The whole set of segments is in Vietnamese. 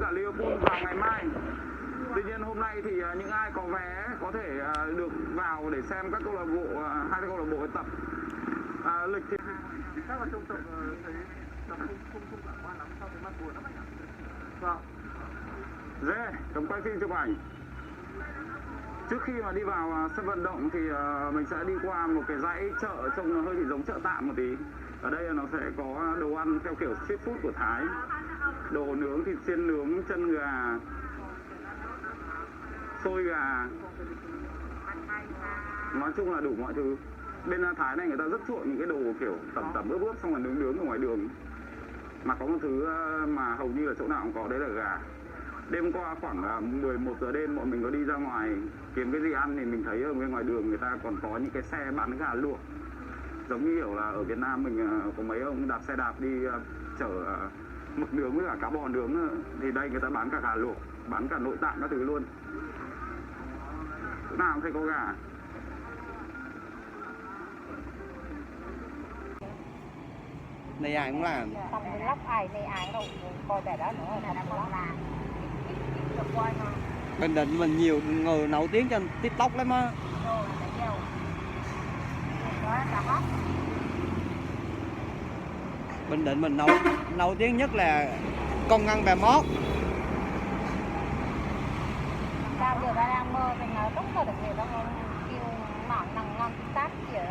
cả Liverpool vào ngày mai. Tuy nhiên hôm nay thì những ai có vé có thể được vào để xem các câu lạc bộ, hai câu lạc bộ tập. Lịch thì chắc là trông thấy nó không lạc quan lắm, sao thấy mặt buồn lắm anh ạ. Vâng. Dê, cầm quay phim chụp ảnh. Trước khi mà đi vào sân vận động thì mình sẽ đi qua một cái dãy chợ trông nó hơi bị giống chợ tạm một tí. Ở đây nó sẽ có đồ ăn theo kiểu street food của Thái. Đồ nướng, thịt chiên nướng, chân gà, xôi gà. Nói chung là đủ mọi thứ. Bên Thái này người ta rất chuộng những cái đồ kiểu tẩm ướp xong rồi nướng ở ngoài đường. Mà có một thứ mà hầu như là chỗ nào cũng có, đấy là gà. Đêm qua khoảng 11 giờ đêm bọn mình có đi ra ngoài kiếm cái gì ăn thì mình thấy ở bên ngoài đường người ta còn có những cái xe bán gà luộc. Giống như kiểu là ở Việt Nam mình có mấy ông đạp xe đạp đi chở mực nướng với cả cá bò nướng, thì đây người ta bán cả gà luộc, bán cả nội tạng các thứ luôn. Chỗ nào cũng thấy có gà. Này ai cũng làm. Xong mình lóc ai này ai đâu coi bài đó nữa là không làm. Bình Định mình nhiều người nổi tiếng trên TikTok lắm á. Bình Định mình nổi tiếng nhất là con ăn bè mót. Sao giờ ta đang mơ mình nói tốt rồi được gì đâu, kêu mỏng ngon tác kiểu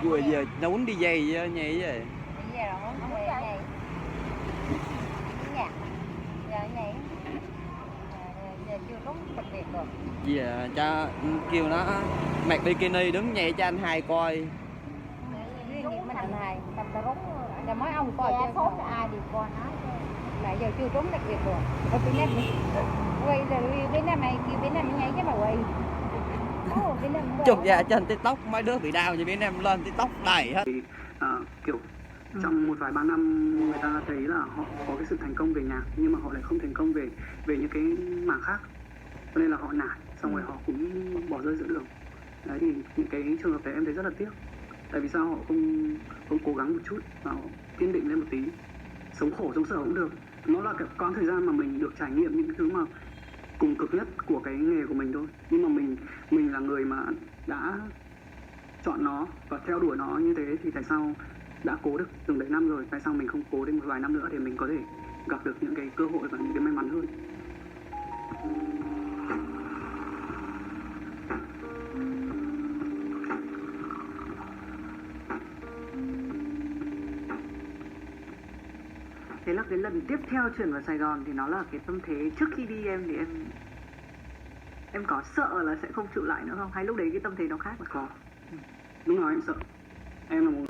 Vừa giờ nó muốn đi giày nhỉ vậy. Bây giờ nó muốn về nhảy nhạc giờ nhảy giờ chưa đúng đặc biệt được. Giờ cho kêu nó mặc bikini đứng nhảy cho anh hai coi. Riêng gì mình anh hai tập ta rúng giờ mấy ông coi chứ số ai đi coi nó mà giờ chưa đúng đặc biệt được. Ở bên em quay rồi bên em mày kêu bên em nhảy cái mà quay. Chụp ra trên TikTok mấy đứa bị đau như bên em lên TikTok đầy hết. Kiểu trong một vài ba năm người ta thấy là họ có cái sự thành công về nhạc nhưng mà họ lại không thành công về những cái mảng khác, cho nên là họ nản, xong rồi họ cũng bỏ rơi giữa đường. Đấy thì những cái trường hợp đấy em thấy rất là tiếc. Tại vì sao họ không cố gắng một chút và họ kiên định lên một tí, sống khổ sống sở cũng được. Nó là cái quãng thời gian mà mình được trải nghiệm những cái thứ mà cùng cực nhất của cái nghề của mình thôi, nhưng mà mình là người mà đã chọn nó và theo đuổi nó như thế thì tại sao đã cố được từng đấy năm rồi, tại sao mình không cố đến một vài năm nữa để mình có thể gặp được những cái cơ hội và những cái may mắn hơn. Thế là cái lần tiếp theo chuyển vào Sài Gòn thì nó là cái tâm thế trước khi đi em thì em có sợ là sẽ không trụ lại nữa không? Hay lúc đấy cái tâm thế nó khác? Có. Lúc nào em sợ. Em là một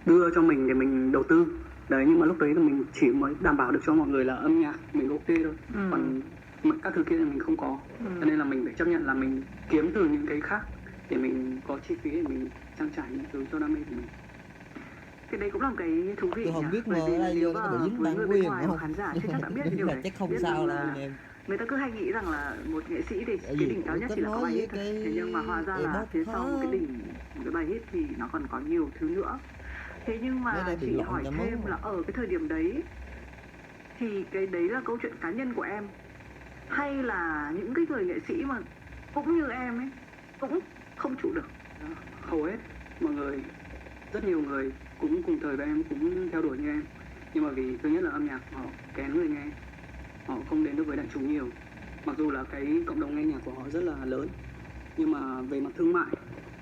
đưa cho mình để mình đầu tư. Đấy, nhưng mà lúc đấy là mình chỉ mới đảm bảo được cho mọi người là âm nhạc mình ok thôi. Còn các thứ kia thì mình không có. Cho nên là mình phải chấp nhận là mình kiếm từ những cái khác để mình có chi phí để mình trang trải những thứ cho đam mê của mình. Cái đấy cũng là một cái thú vị. Tôi không biết bởi mà vì ở đây nếu vô mà nó bị dính với bản người bên quyền ngoài không? khán giả chứ chắc đã biết cái điều này. Chắc không biết sao đâu là em. người ta cứ hay nghĩ rằng là một nghệ sĩ thì cái đỉnh cao nhất chỉ là có bài hit thôi. Thế nhưng mà hóa ra là phía sau một cái đỉnh, một cái bài hit thì nó còn có nhiều thứ nữa. Thế nhưng mà chị hỏi thêm là ở cái thời điểm đấy thì cái đấy là câu chuyện cá nhân của em hay là những cái người nghệ sĩ mà cũng như em ấy cũng không trụ được? Hầu hết mọi người, rất nhiều người cũng cùng thời với em, cũng theo đuổi như em, nhưng mà vì thứ nhất là âm nhạc họ kén người nghe, họ không đến được với đại chúng nhiều. Mặc dù là cái cộng đồng nghe nhạc của họ rất là lớn, nhưng mà về mặt thương mại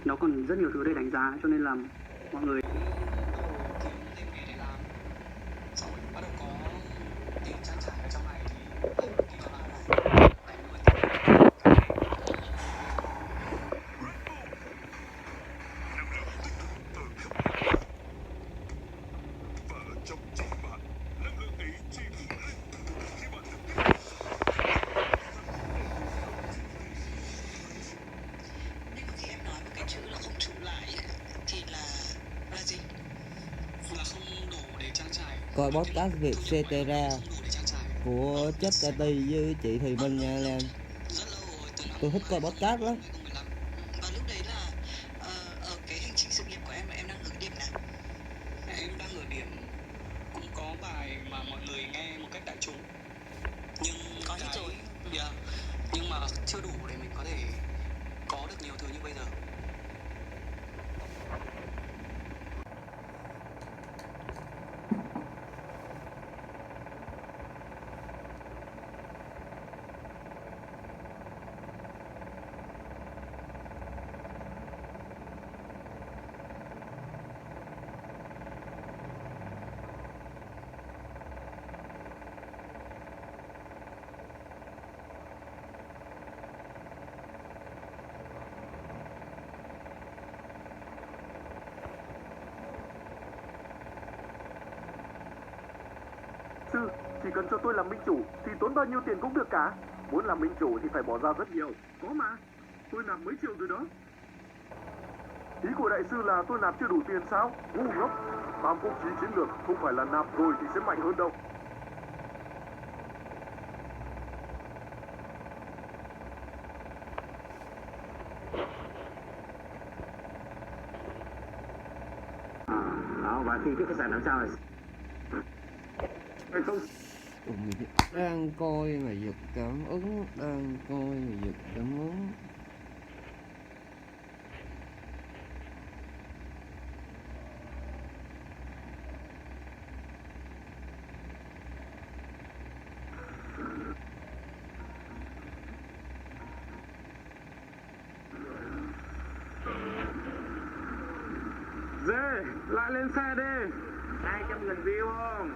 nó còn rất nhiều thứ để đánh giá, cho nên là mọi người coi podcast Việt Cetera của Chất Tati với chị Thùy Minh nha em. Tôi thích coi podcast lắm. Và lúc đấy là ở cái hành trình sự nghiệp của em là em đang ở điểm nào? em đang ở điểm cũng có bài mà mọi người nghe một cách đại chúng, chưa đủ để mình có thể có được nhiều thứ như bây giờ. Sư, chỉ cần cho tôi làm minh chủ thì tốn bao nhiêu tiền cũng được cả. Muốn làm minh chủ thì phải bỏ ra rất nhiều. Có mà, tôi nạp mấy triệu rồi đó. Ý của đại sư là tôi nạp chưa đủ tiền sao? Ngu ngốc. Tam quốc chí chiến lược không phải là nạp rồi thì sẽ mạnh hơn đâu. Đó, và khi cái sản làm sao này không đang coi mà giật cảm ứng, đang coi mà giật cảm ứng. Dê, lại lên xe đi. 200.000 view không?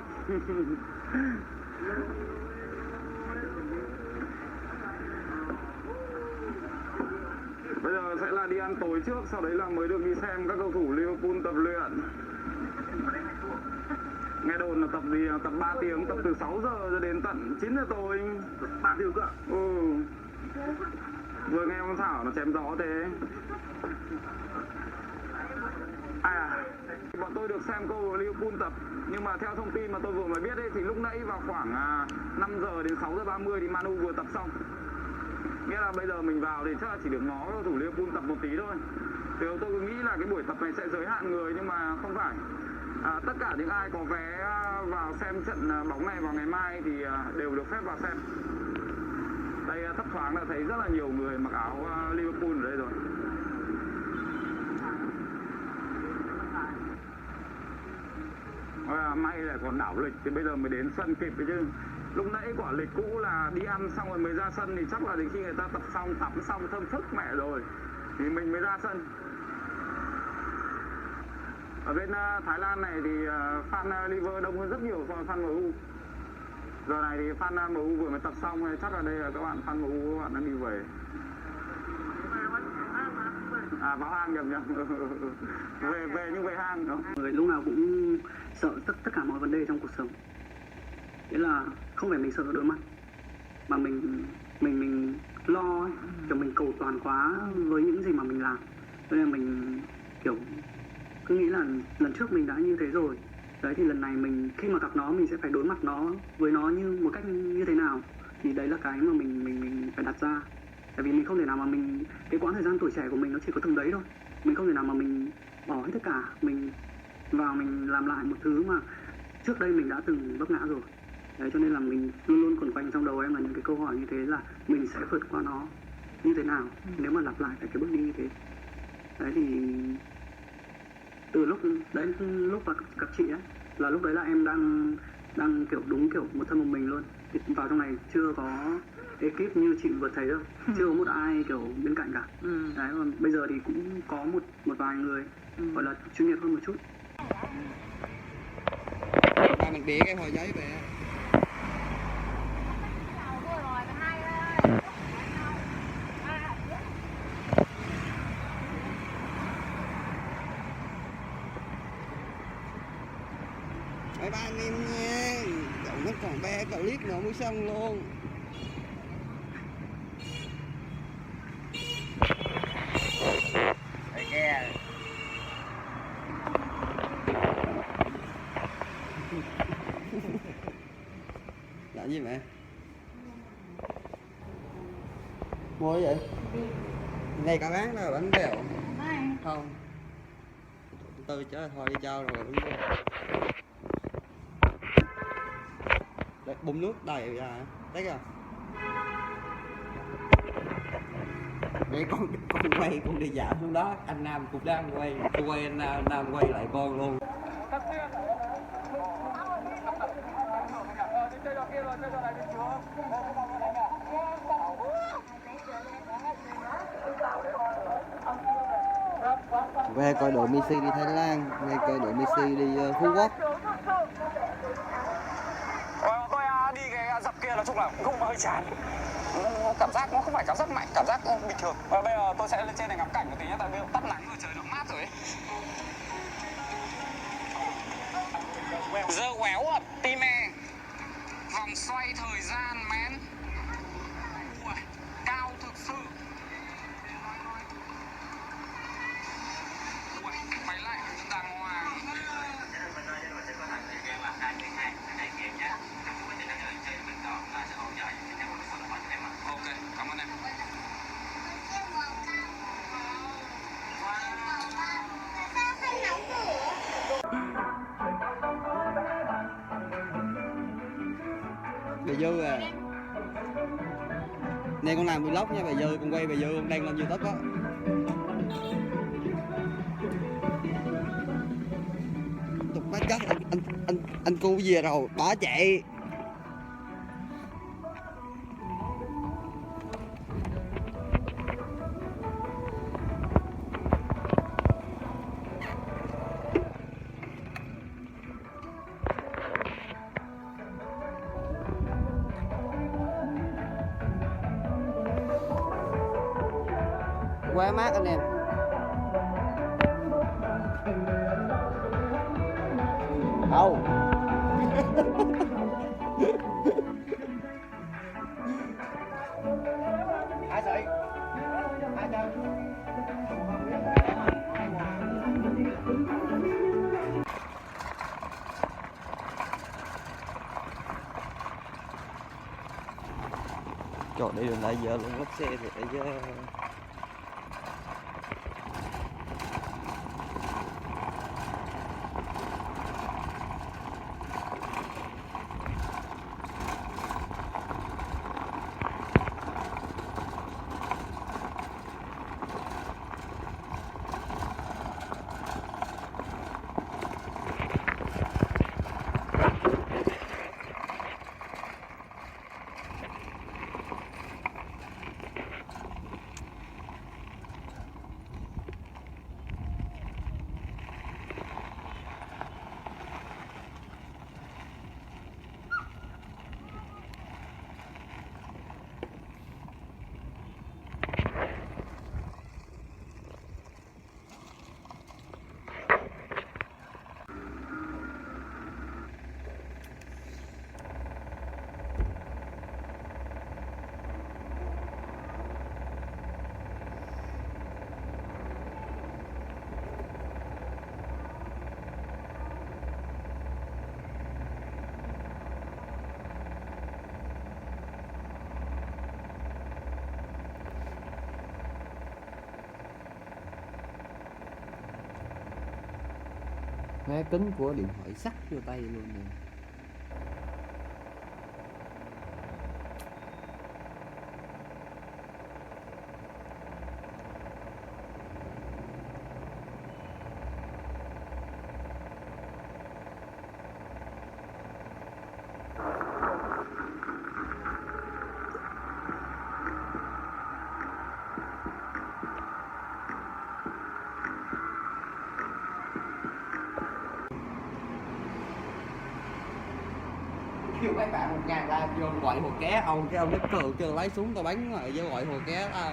Bây giờ sẽ là đi ăn tối trước, sau đấy là mới được đi xem các cầu thủ Liverpool tập luyện. Nghe đồn là tập 3 tiếng, tập từ 6 giờ cho đến tận 9 giờ tối. 3 tiếng cơ ạ? Ừ. Vừa nghe con Thảo nó chém gió thế. Bọn tôi được xem câu Liverpool tập, nhưng mà theo thông tin mà tôi vừa mới biết ấy, thì lúc nãy vào khoảng 5 giờ đến 6 giờ 30 thì Manu vừa tập xong. Nghĩa là bây giờ mình vào thì chắc là chỉ được ngó cầu thủ Liverpool tập một tí thôi. Thì tôi cứ nghĩ là cái buổi tập này sẽ giới hạn người, nhưng mà không phải. Tất cả những ai có vé vào xem trận bóng này vào ngày mai thì đều được phép vào xem. Đây thấp thoáng là thấy rất là nhiều người mặc áo Liverpool ở đây rồi. May là còn đảo lịch thì bây giờ mới đến sân kịp đấy chứ. Lúc nãy quả lịch cũ là đi ăn xong rồi mới ra sân thì chắc là đến khi người ta tập xong, tắm xong, thơm phức mẹ rồi thì mình mới ra sân. Ở bên Thái Lan này thì fan Liver đông hơn rất nhiều so với fan MU. Giờ này thì fan MU vừa mới tập xong hay chắc là đây là các bạn fan MU, các bạn đang đi về. Vào hang nhầm về nhưng về hang đó. Người lúc nào cũng sợ tất cả mọi vấn đề trong cuộc sống. Nghĩa là không phải mình sợ đối mặt, mà mình lo ấy, kiểu mình cầu toàn quá với những gì mà mình làm. Cho nên mình kiểu cứ nghĩ là lần trước mình đã như thế rồi. Đấy thì lần này mình khi mà gặp nó mình sẽ phải đối mặt nó với nó như một cách như thế nào. Thì đấy là cái mà mình phải đặt ra. Tại vì mình không thể nào mà cái quãng thời gian tuổi trẻ của mình nó chỉ có từng đấy thôi. Mình không thể nào mà mình bỏ hết tất cả, mình vào mình làm lại một thứ mà trước đây mình đã từng vấp ngã rồi. Đấy, cho nên là mình luôn luôn quẩn quanh trong đầu em là những cái câu hỏi như thế là mình sẽ vượt qua nó như thế nào nếu mà lặp lại cái bước đi như thế. Đấy thì từ lúc gặp chị ấy là lúc đấy là em đang kiểu đúng kiểu một thân một mình luôn. Thì vào trong này chưa có ekip như chị vừa thấy đâu, chưa có một ai kiểu bên cạnh cả. Đấy, còn bây giờ thì cũng có một vài người gọi là chuyên nghiệp hơn một chút. Ba mình bịa cái hồi giấy về. Bye bye anh em nha. Cậu nó còn bé clip nữa mới xong luôn. Làm gì mẹ? Mua cái gì? Này cả bán đó bánh bèo. Không. Tôi chở thôi đi cho rồi đúng không? Đấy, bùng nước đầy ra. Thấy kìa. để con quay, con đi dạo xuống đó, anh Nam cũng đang quay, tôi quay anh Nam quay lại con luôn. Về coi đội Messi đi Thái Lan, về coi đội Messi đi Phú Quốc. Tôi đi cái dọc kia nói chung là cũng không hơi chán. Cảm giác nó không phải cảm giác mạnh, cảm giác bình thường. Và bây giờ tôi sẽ lên trên này ngắm cảnh một tí nhé, tại vì tắt nắng rồi, trời nó mát rồi ấy. Dơ quéo à, Time. Vòng xoay thời gian men. Ui, cao thực sự. Ui, máy lạnh đàng hoàng. Ok, cảm ơn em. Bà Dư à, này con làm vlog nha bà Dư, con quay bà Dư con đăng lên YouTube á. Tục bác chết anh cu về rồi bỏ chạy. Quá mát anh em. Đâu ai sợi ai đâu. Trời, đi đường lại giờ luôn, lắp xe thì tại giờ khóa kính của điện thoại sắt vô tay luôn nè. Kêu mấy bạn 1.000 ra vô gọi hồ ké ông, cái ông nó cừ kêu lấy xuống tao bắn rồi vô gọi hồ ké tao.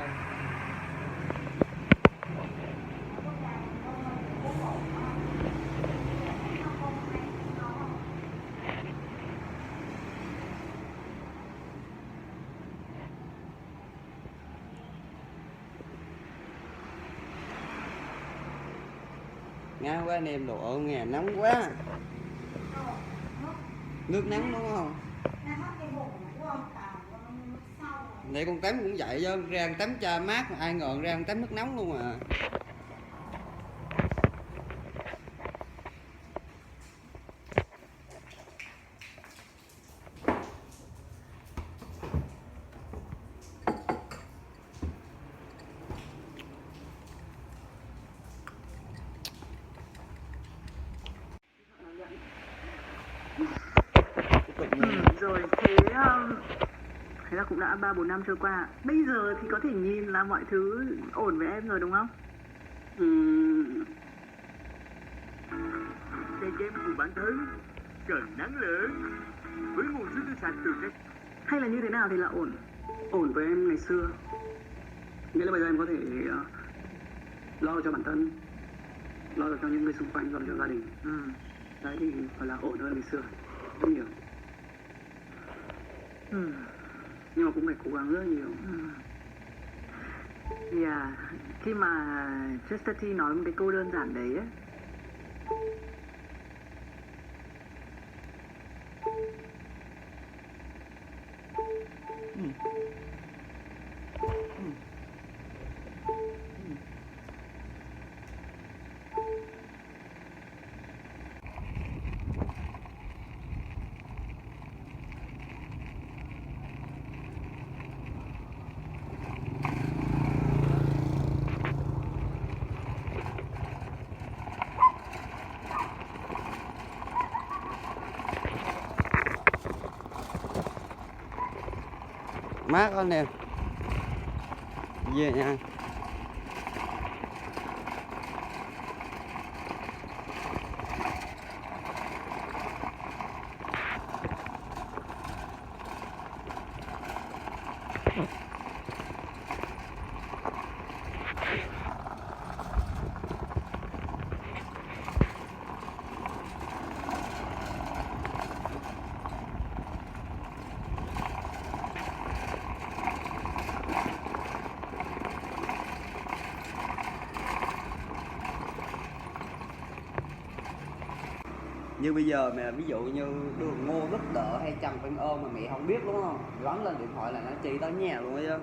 Ngang quá anh em, độ nghe nóng quá. Nước nắng đúng không? Để con tắm cũng vậy chứ, ra tắm cha mát mà ai ngờ ra tắm nước nóng luôn à. rồi, thế là cũng đã 3-4 năm trôi qua. Bây giờ thì có thể nhìn là mọi thứ ổn với em rồi đúng không? Cây kem của bản thân cần năng lượng với nguồn sức sạch từ cây. Hay là như thế nào thì là ổn? Ổn với em ngày xưa, nghĩa là bây giờ em có thể lo cho bản thân, lo cho những người xung quanh, lo cho gia đình. Đấy thì phải là ổn hơn ngày xưa rất nhiều. Nhưng mà cũng phải cố gắng rất nhiều. Thì khi mà Chester T nói một cái câu đơn giản đấy ấy, Mát anh em. Về nha. Như bây giờ mà ví dụ như Đường Ngô giúp đỡ hay Trần Văn Ơn mà mẹ không biết đúng không? Gắn lên điện thoại là nó chỉ tới nhà luôn á chứ.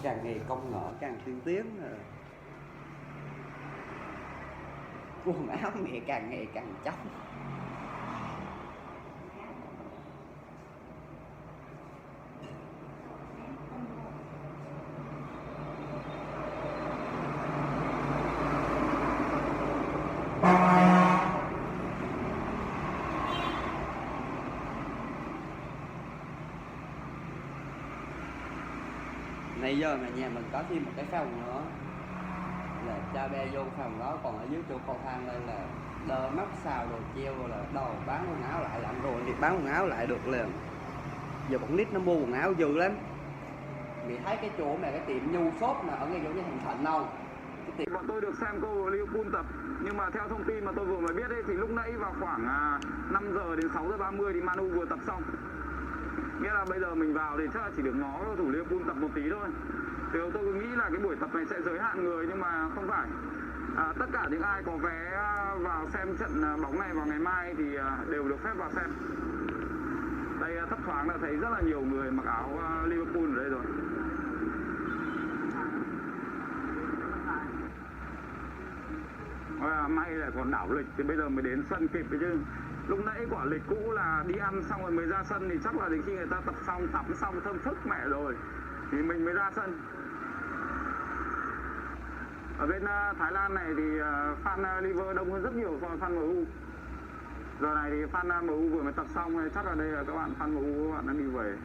Càng ngày công nghệ càng tiên tiến rồi. Quần áo mẹ càng ngày càng trắng. Nãy giờ mà nhà mình có thêm một cái phòng nữa là cha be vô phòng đó, còn ở dưới chỗ cầu thang đây là đờ móc xào đồ treo rồi là đồ bán quần áo lại, làm rồi thì bán quần áo lại được liền. Giờ bọn nít nó mua quần áo dữ lắm. Mày thấy cái chỗ này cái tiệm Nhu Shop mà ở ngay chỗ như Thành Thịnh không? Bọn tôi được xem câu Liverpool tập, nhưng mà theo thông tin mà tôi vừa mới biết ấy, thì lúc nãy vào khoảng 5 giờ đến 6 giờ 30 thì Manu vừa tập xong. Nghĩa là bây giờ mình vào thì chắc là chỉ được ngó cầu thủ Liverpool tập một tí thôi. Thì tôi cứ nghĩ là cái buổi tập này sẽ giới hạn người, nhưng mà không phải. Tất cả những ai có vé vào xem trận bóng này vào ngày mai thì đều được phép vào xem. Đây thấp thoáng là thấy rất là nhiều người mặc áo Liverpool ở đây rồi. May là còn đảo lịch thì bây giờ mới đến sân kịp đấy chứ. Lúc nãy quả lịch cũ là đi ăn xong rồi mới ra sân thì chắc là đến khi người ta tập xong, tắm xong thơm phức mẹ rồi thì mình mới ra sân. Ở bên Thái Lan này thì fan Liver đông hơn rất nhiều so với fan MU. Giờ này thì fan MU vừa mới tập xong, chắc là đây là các bạn fan MU, các bạn đang đi về.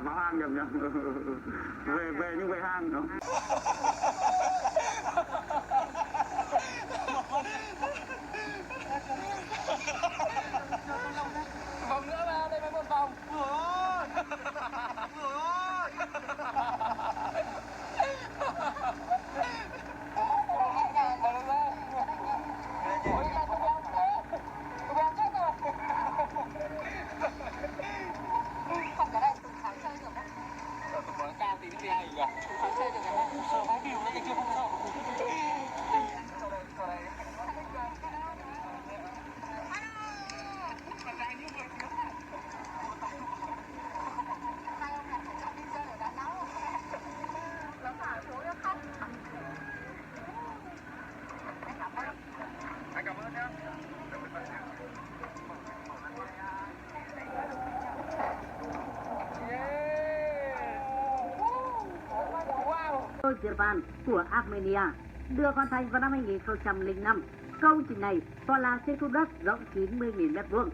Vào hang nhầm về nhưng về hang đúng không? Vòng nữa mà, đây mới một vòng. Jerevan của Armenia được hoàn thành vào năm 2005. Công trình này tọa lạc trên khu đất rộng 90.000 m².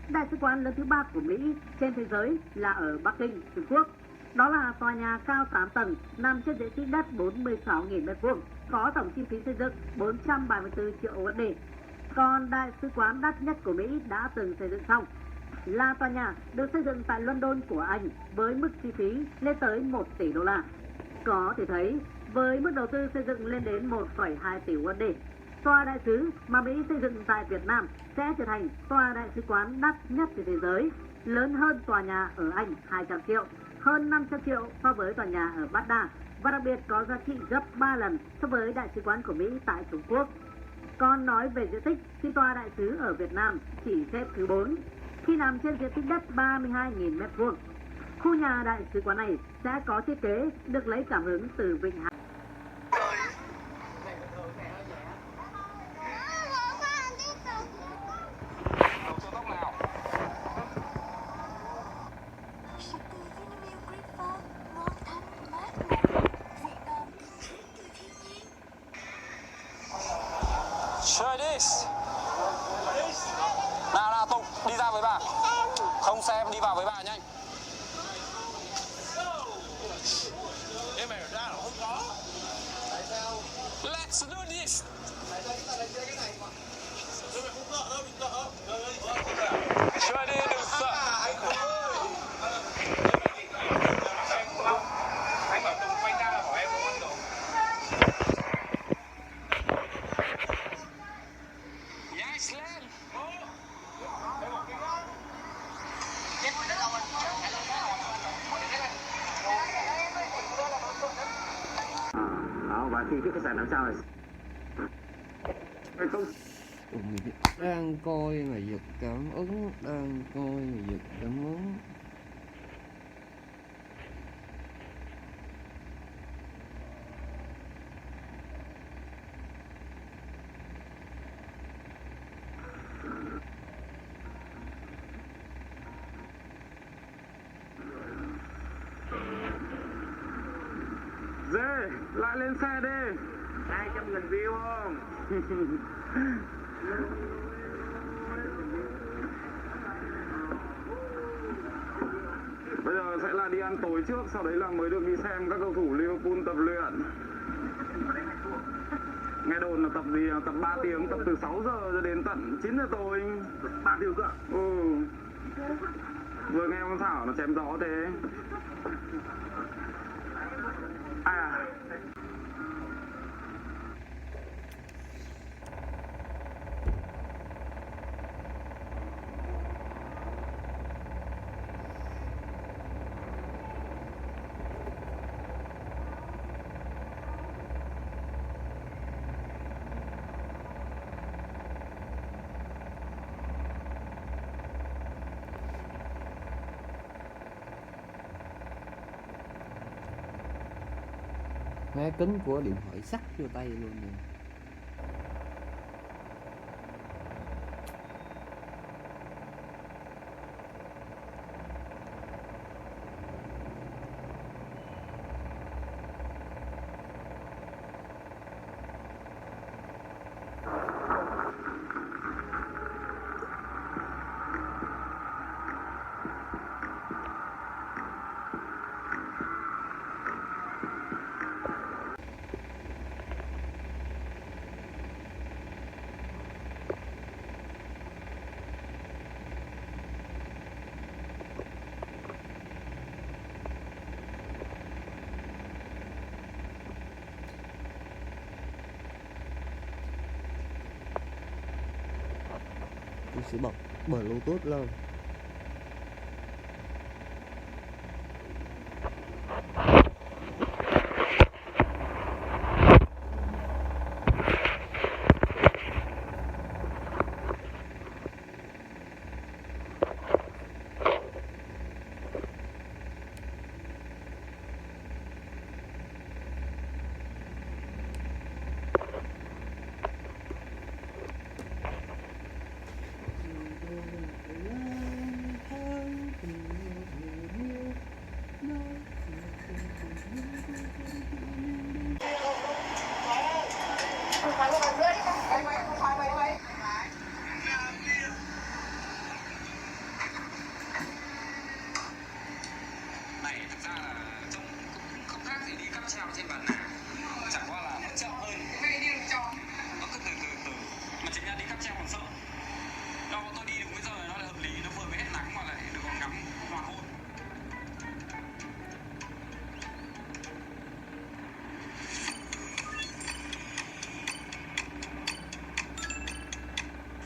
Đại sứ quán lớn thứ 3 của Mỹ trên thế giới là ở Bắc Kinh, Trung Quốc. Đó là tòa nhà cao 8 tầng nằm trên diện tích đất 46.000 m², có tổng chi phí xây dựng 434 triệu USD. Còn đại sứ quán đắt nhất của Mỹ đã từng xây dựng xong là tòa nhà được xây dựng tại London của Anh với mức chi phí lên tới 1 tỷ đô la. Có thể thấy với mức đầu tư xây dựng lên đến 1,2 tỷ USD, tòa đại sứ mà Mỹ xây dựng tại Việt Nam sẽ trở thành tòa đại sứ quán đắt nhất trên thế giới, lớn hơn tòa nhà ở Anh 200 triệu, hơn 500 triệu so với tòa nhà ở Baghdad và đặc biệt có giá trị gấp 3 lần so với đại sứ quán của Mỹ tại Trung Quốc. Còn nói về diện tích thì tòa đại sứ ở Việt Nam chỉ xếp thứ 4 khi nằm trên diện tích đất 32.000 m². Khu nhà đại sứ quán này sẽ có thiết kế được lấy cảm hứng từ Vịnh Hạ. Chơi đi. Nào Tùng, đi ra với bà. Không xem, đi vào với bà nhanh. Em mày ra là không có. Tại sao? Let's do this. Tại sao chúng ta lại chơi cái này mà? Tôi không sợ đâu, đừng sợ. Chơi đi, đừng sợ. Anh bảo Tùng quay ra là bảo em không ăn đồ. Yes, lên. Đó, và khi cái khách sạn đằng sau này Đang coi mà giật cảm ứng, đang coi mà giật cảm ứng. Dê, lại lên xe đi. 200.000 view không? Bây giờ sẽ là đi ăn tối trước, sau đấy là mới được đi xem các cầu thủ Liverpool tập luyện. Nghe đồn là tập gì, tập 3 tiếng, tập từ 6 giờ cho đến tận 9 giờ tối. 3 tiếng cơ? Ừ. Vừa nghe con Thảo nó chém gió thế. À. Má kính của điện thoại sắt vô tay luôn nè. Tôi sẽ bật Bluetooth lên. chính là đi cáp treo còn sợ. Đâu bọn tôi đi đúng cái giờ này nó là hợp lý, nó vừa mới hết nắng mà lại được còn ngắm hoàng hôn.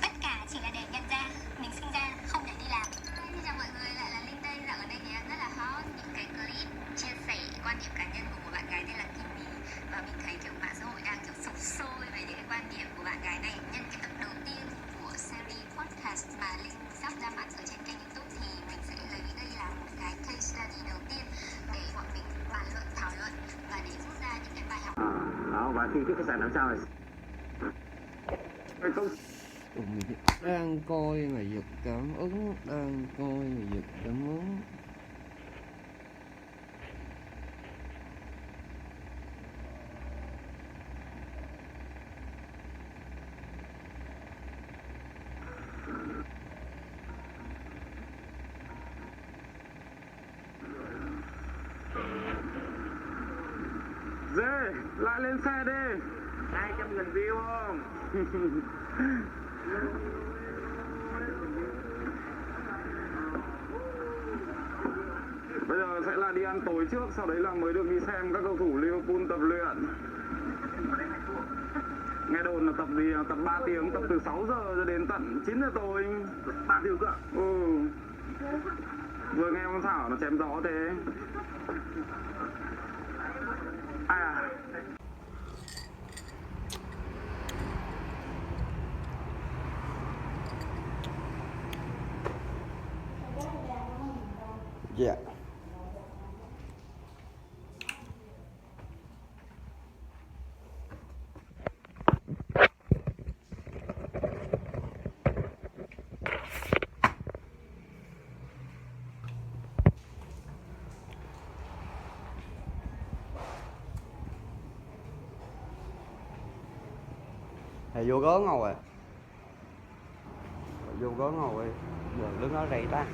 Tất cả chỉ là để nhận ra mình sinh ra không để đi làm. Xin chào mọi người, lại là Linh đây. Dạo gần đây thì rất là hot những cái clip chia sẻ quan điểm cá nhân của một bạn gái tên là Kim My, và mình thấy kiểu mạng xã hội đang kiểu sục sôi về những cái quan điểm của bạn gái này. Nhân cái tập đầu tiên của series podcast mà Linh sắp ra mắt ở trên kênh YouTube thì mình sẽ lấy đây là một cái case study đầu tiên để bọn mình bàn luận, thảo luận và để rút ra những cái bài học. Đó, và khi cái khách sạn làm sao này Đang coi mà giật cảm ứng, đang coi mà giật cảm ứng. Dê, lại lên xe đi. 200.000 view không? Bây giờ sẽ là đi ăn tối trước, sau đấy là mới được đi xem các cầu thủ Liverpool tập luyện. Nghe đồn là tập 3 tiếng, tập từ 6 giờ cho đến tận 9 giờ tối. 3 tiếng cơ. Ừ. Vừa nghe con Thảo nó chém gió thế. À. Dạ. Thầy vô gớn ngồi à. Vô gớn ngồi. Giờ đứng đó rầy ta.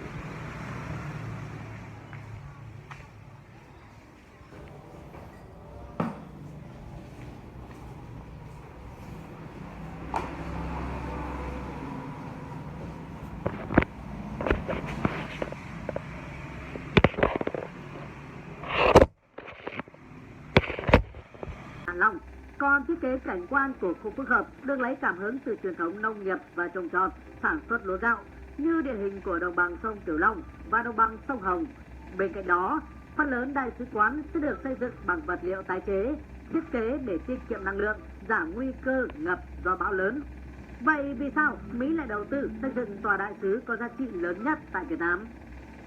Hạ Long. Còn thiết kế cảnh quan của khu phức hợp được lấy cảm hứng từ truyền thống nông nghiệp và trồng trọt, sản xuất lúa gạo như điển hình của đồng bằng sông Cửu Long và đồng bằng sông Hồng. Bên cạnh đó, phần lớn đại sứ quán sẽ được xây dựng bằng vật liệu tái chế, thiết kế để tiết kiệm năng lượng, giảm nguy cơ ngập do bão lớn. Vậy vì sao Mỹ lại đầu tư xây dựng tòa đại sứ có giá trị lớn nhất tại Việt Nam?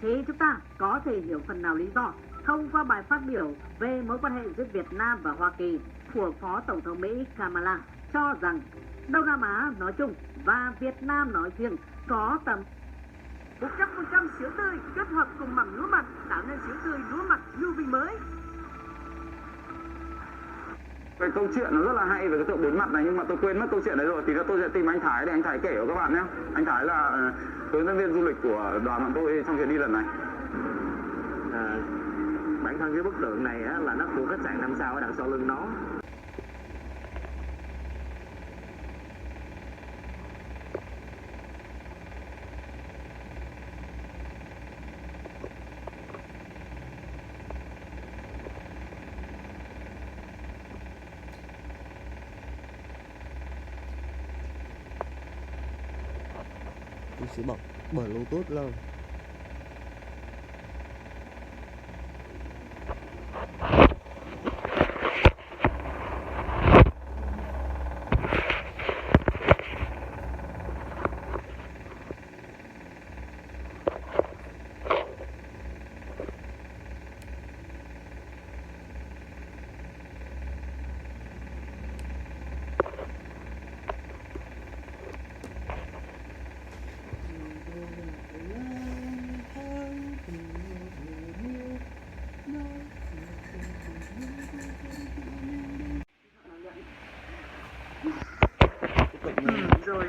Thì chúng ta có thể hiểu phần nào lý do thông qua bài phát biểu về mối quan hệ giữa Việt Nam và Hoa Kỳ của Phó Tổng thống Mỹ Kamala cho rằng Đông Nam Á nói chung và Việt Nam nói riêng có tầm 100% sữa tươi kết hợp cùng mầm lúa mạch tạo nên sữa tươi lúa mạch UV mới. Cái câu chuyện nó rất là hay về cái tượng 4 mặt này, nhưng mà tôi quên mất câu chuyện đấy rồi. Thì ra tôi sẽ tìm anh Thái để anh Thái kể cho các bạn nhé. Anh Thái là hướng dẫn viên du lịch của đoàn bọn tôi trong chuyến đi lần này. Bản thân cái bức tượng này á, là nó của khách sạn 5 sao ở đằng sau lưng nó. Tôi sẽ bật Bluetooth lên. Rồi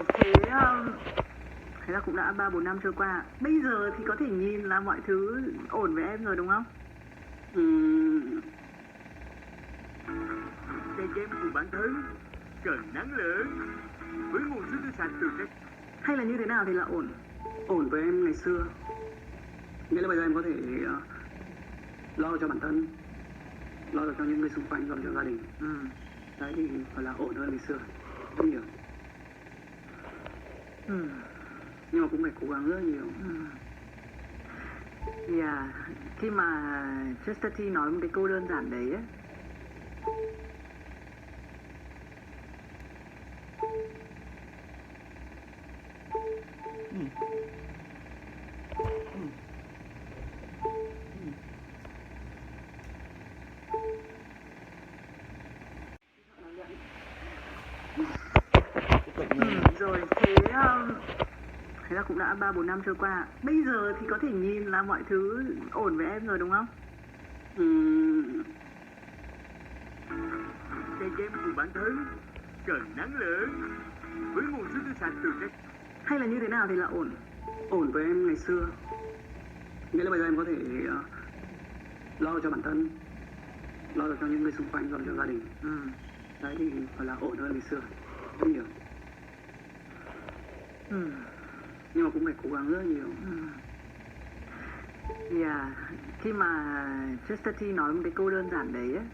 thế là cũng đã 3-4 năm trôi qua. Bây giờ thì có thể nhìn là mọi thứ ổn với em rồi đúng không? Cây kem của bản thân cần năng lượng với nguồn sữa tươi tràn từ cách. Hay là như thế nào thì là ổn? Ổn với em ngày xưa, nghĩa là bây giờ em có thể lo được cho bản thân, lo được cho những người xung quanh, lo được cho gia đình. Đấy thì phải là ổn hơn ngày xưa rất nhiều. Nhưng mà cũng phải cố gắng rất nhiều. Thì khi mà Chester T nói một cái câu đơn giản đấy ấy, rồi thế là cũng đã 3-4 năm trôi qua. Bây giờ thì có thể nhìn là mọi thứ ổn với em rồi đúng không? Cây game của bản thân cần năng lượng với nguồn sức sạch từ cách. Hay là như thế nào thì là ổn? Ổn với em ngày xưa, nghĩa là bây giờ em có thể lo được cho bản thân, lo được cho những người xung quanh, lo được cho gia đình. Đấy thì phải là ổn hơn ngày xưa rất nhiều. Nhưng mà cũng phải cố gắng rất nhiều. Thì khi mà Chester T nói một cái câu đơn giản đấy ấy,